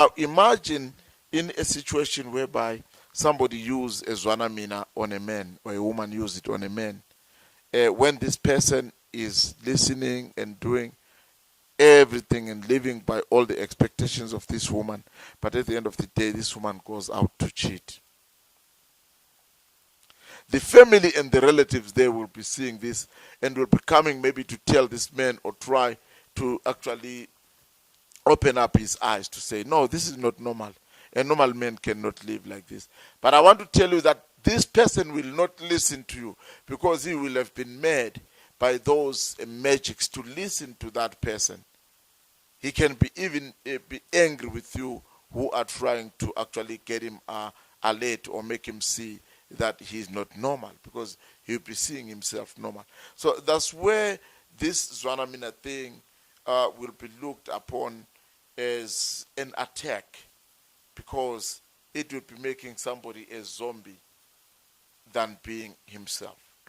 Now imagine in a situation whereby somebody use a Zwanamina on a man, or a woman use it on a man. When this person is listening and doing everything and living by all the expectations of this woman, but at the end of the day, this woman goes out to cheat. The family and the relatives there will be seeing this and will be coming maybe to tell this man or try to actually open up his eyes to say, no, this is not normal. A normal man cannot live like this. But I want to tell you that this person will not listen to you because he will have been made by those magics to listen to that person. He can be even be angry with you who are trying to actually get him alert or make him see that he is not normal, because he'll be seeing himself normal. So that's where this Zwanamina thing will be looked upon as an attack, because it will be making somebody a zombie than being himself.